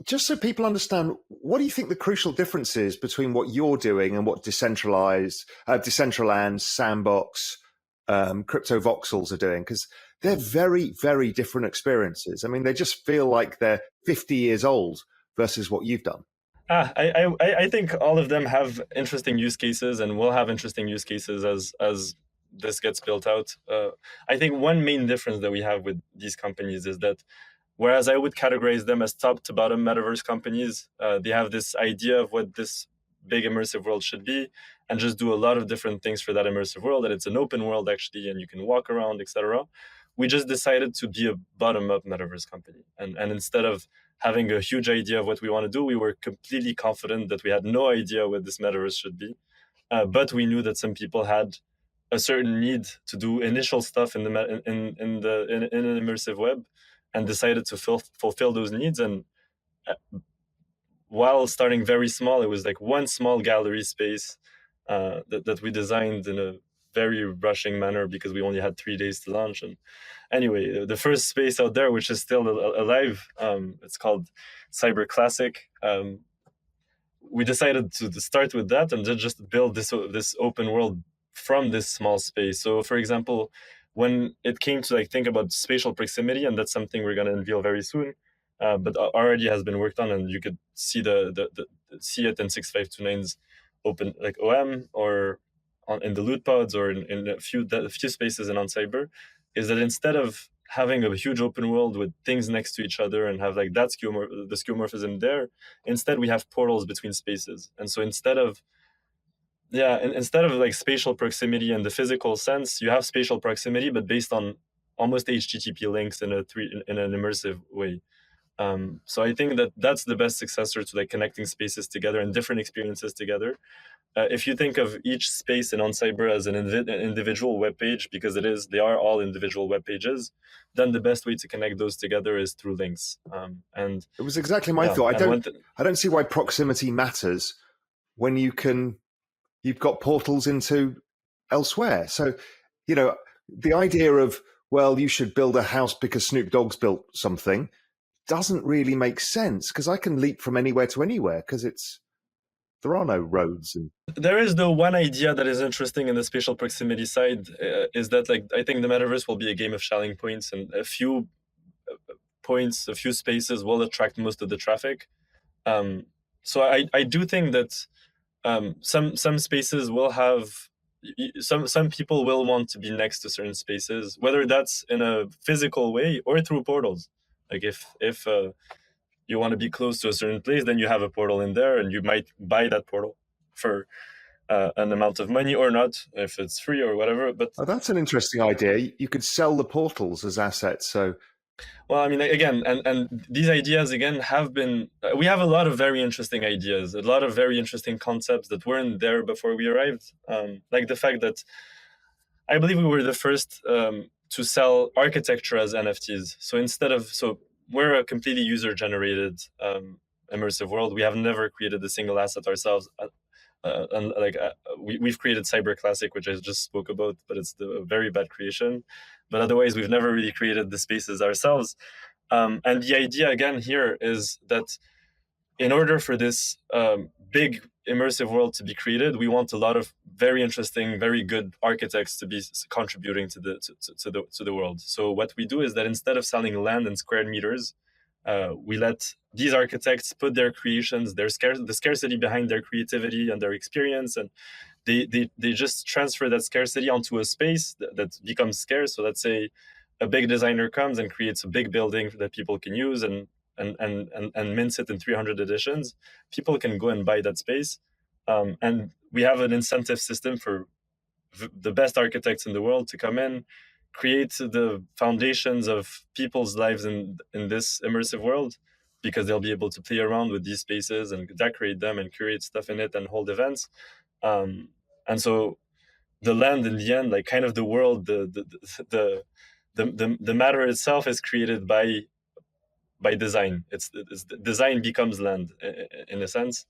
just so people understand, what do you think the crucial difference is between what you're doing and what Decentraland, Sandbox, Cryptovoxels are doing? Because they're very, very different experiences. I mean, they just feel like they're 50 years old versus what you've done. I think all of them have interesting use cases and will have interesting use cases as this gets built out. I think one main difference that we have with these companies is that whereas I would categorize them as top to bottom metaverse companies, they have this idea of what this big immersive world should be and just do a lot of different things for that immersive world. And it's an open world actually, and you can walk around, etc. We just decided to be a bottom up metaverse company. And instead of having a huge idea of what we want to do, we were completely confident that we had no idea what this metaverse should be. But we knew that some people had a certain need to do initial stuff in an immersive web, and decided to fulfill those needs. And while starting very small, it was like one small gallery space that we designed in a very rushing manner because we only had 3 days to launch. And anyway, the first space out there, which is still alive, it's called Cyber Classic. We decided to start with that and just build this open world from this small space. So, for example, when it came to think about spatial proximity, and that's something we're going to unveil very soon, but already has been worked on, and you could see see it in 6529's open OM or in the loot pods or in a few spaces in OnCyber, is that instead of having a huge open world with things next to each other and have the skeuomorphism there, instead we have portals between spaces. And so instead of spatial proximity in the physical sense, you have spatial proximity, but based on almost HTTP links in an immersive way. So I think that's the best successor to connecting spaces together and different experiences together. If you think of each space in OnCyber as an individual web page, because they are all individual web pages, then the best way to connect those together is through links. And it was exactly my thought. I don't see why proximity matters when you've got portals into elsewhere. So, the idea of, well, you should build a house because Snoop Dogg's built something doesn't really make sense, because I can leap from anywhere to anywhere because there are no roads. There is the one idea that is interesting in the spatial proximity side is that I think the metaverse will be a game of shelling points, and a few spaces will attract most of the traffic. So I do think that some spaces will have some people will want to be next to certain spaces, whether that's in a physical way or through portals. If you want to be close to a certain place, then you have a portal in there, and you might buy that portal for an amount of money or not, if it's free or whatever. But that's an interesting idea. You could sell the portals as assets. So, well, I mean, again, and these ideas again have been. We have a lot of very interesting ideas, a lot of very interesting concepts that weren't there before we arrived. Like the fact that I believe we were the first to sell architecture as NFTs. So we're a completely user-generated immersive world. We have never created a single asset ourselves. We've created Cyber Classic, which I just spoke about, but it's a very bad creation. But otherwise, we've never really created the spaces ourselves. And the idea again here is that in order for this big immersive world to be created, we want a lot of very interesting, very good architects to be contributing to the world. So what we do is that instead of selling land in square meters, we let these architects put their creations, the scarcity behind their creativity and their experience, and they just transfer that scarcity onto a space that becomes scarce. So let's say a big designer comes and creates a big building that people can use and mints it in 300 editions. People can go and buy that space, and we have an incentive system for the best architects in the world to come in, create the foundations of people's lives in this immersive world, because they'll be able to play around with these spaces and decorate them and curate stuff in it and hold events. And so the land in the end, kind of the world, the matter itself is created by design. It's design becomes land in a sense.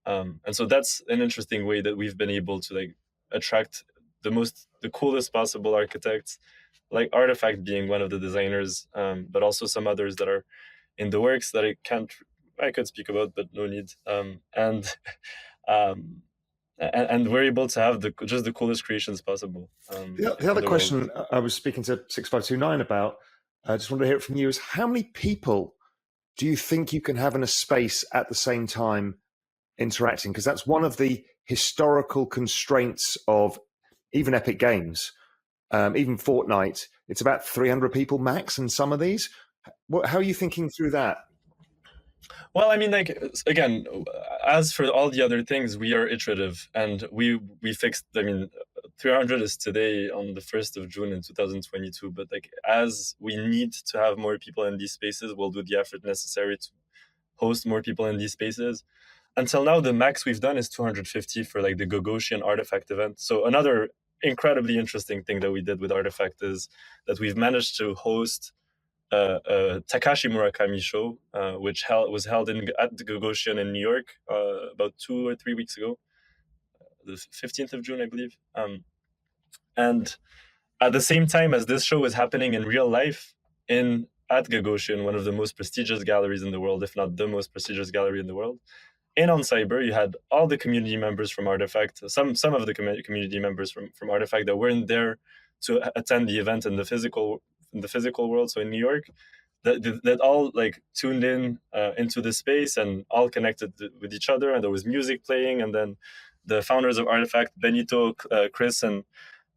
And so that's an interesting way that we've been able to attract the coolest possible architects, like Artifact being one of the designers, but also some others that are in the works that I can't I could speak about, but no need. And um, and we're able to have just the coolest creations possible. The other question I was speaking to 6529 about, I just wanted to hear it from you, is how many people do you think you can have in a space at the same time interacting? Because that's one of the historical constraints of even Epic Games, even Fortnite. It's about 300 people max in some of these. How are you thinking through that? Well, I mean, like, again, as for all the other things, we are iterative, and we fixed. I mean, 300 is today on the 1st of June in 2022. But like, as we need to have more people in these spaces, we'll do the effort necessary to host more people in these spaces. Until now, the max we've done is 250 for like the Gogoshian Artifact event. So another incredibly interesting thing that we did with Artifact is that we've managed to host a Takashi Murakami show, which was held at the Gogoshian in New York about 2 or 3 weeks ago, the 15th of June, I believe. And at the same time as this show was happening in real life at Gogoshian, one of the most prestigious galleries in the world, if not the most prestigious gallery in the world, in OnCyber, you had all the community members from Artifact, some of the community members from Artifact that weren't there to attend the event in the physical world. So in New York, that all like tuned in into the space and all connected with each other, and there was music playing, and then the founders of Artifact, Benito, Chris, and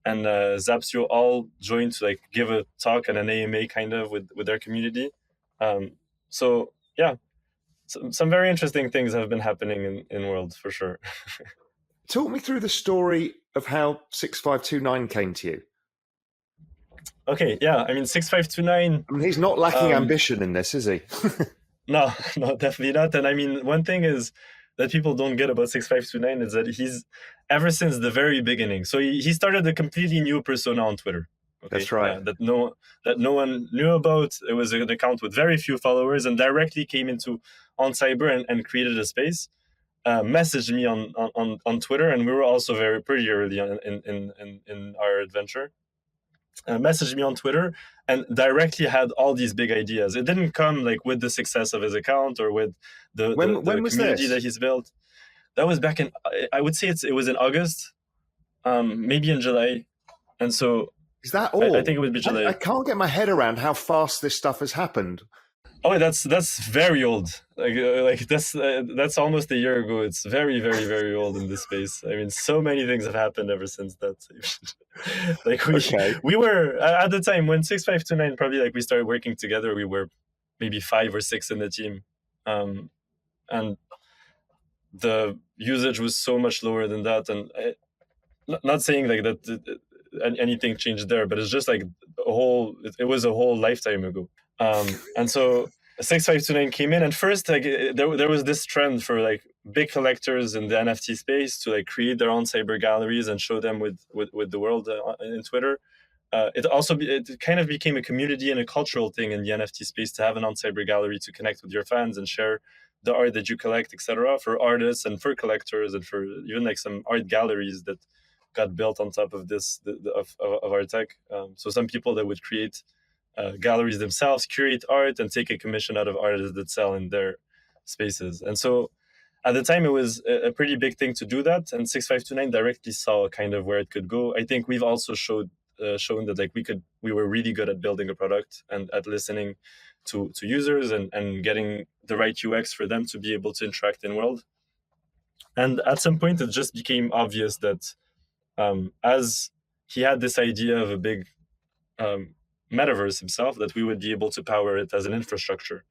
Zapsio all joined to like give a talk and an AMA kind of with their community. So yeah. Some very interesting things have been happening in world for sure. Talk me through the story of how 6529 came to you. Okay, yeah. I mean, 6529. I mean, he's not lacking ambition in this, is he? No, definitely not. And I mean, one thing is that people don't get about 6529 is that he's, ever since the very beginning. So he started a completely new persona on Twitter. Okay? That's right. That no one knew about. It was an account with very few followers, and directly came into OnCyber and created a space. Messaged me on Twitter, and we were also pretty early on in our adventure. Messaged me on Twitter and directly had all these big ideas. It didn't come like with the success of his account or with the community that he's built. That was back in, I would say it was in August, maybe in July. And so is that all? I think it would be July. I can't get my head around how fast this stuff has happened. Oh, that's very old. Like that's almost a year ago. It's very, very, very old in this space. I mean, so many things have happened ever since that. Like we were at the time when 6529 probably like we started working together. We were maybe 5 or 6 in the team, and the usage was so much lower than that. And not saying like that anything changed there, but it's just like it was a whole lifetime ago. And so 6529 came in, and first like there was this trend for like big collectors in the NFT space to like create their own cyber galleries and show them with the world in Twitter. It kind of became a community and a cultural thing in the NFT space to have an OnCyber gallery to connect with your fans and share the art that you collect, etc. For artists and for collectors and for even like some art galleries that got built on top of this of our tech. So some people that would create galleries themselves, curate art, and take a commission out of artists that sell in their spaces. And so at the time, it was a pretty big thing to do that. And 6529 directly saw kind of where it could go. I think we've also shown that like we were really good at building a product and at listening to users and getting the right UX for them to be able to interact in world. And at some point, it just became obvious that as he had this idea of a big metaverse himself, that we would be able to power it as an infrastructure,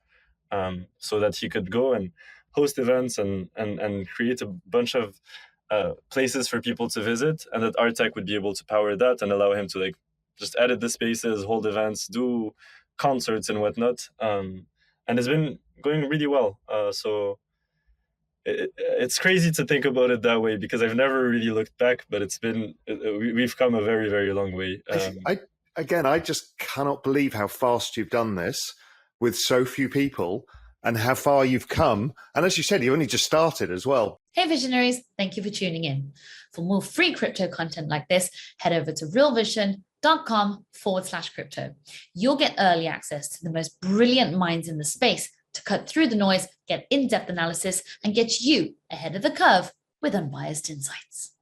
so that he could go and host events and create a bunch of places for people to visit, and that our tech would be able to power that and allow him to like just edit the spaces, hold events, do concerts and whatnot. And it's been going really well. So it's crazy to think about it that way, because I've never really looked back, but we've come a very, very long way. I just cannot believe how fast you've done this with so few people and how far you've come. And as you said, you only just started as well. Hey visionaries, thank you for tuning in. For more free crypto content like this, head over to realvision.com/crypto. You'll get early access to the most brilliant minds in the space to cut through the noise, get in-depth analysis, and get you ahead of the curve with unbiased insights.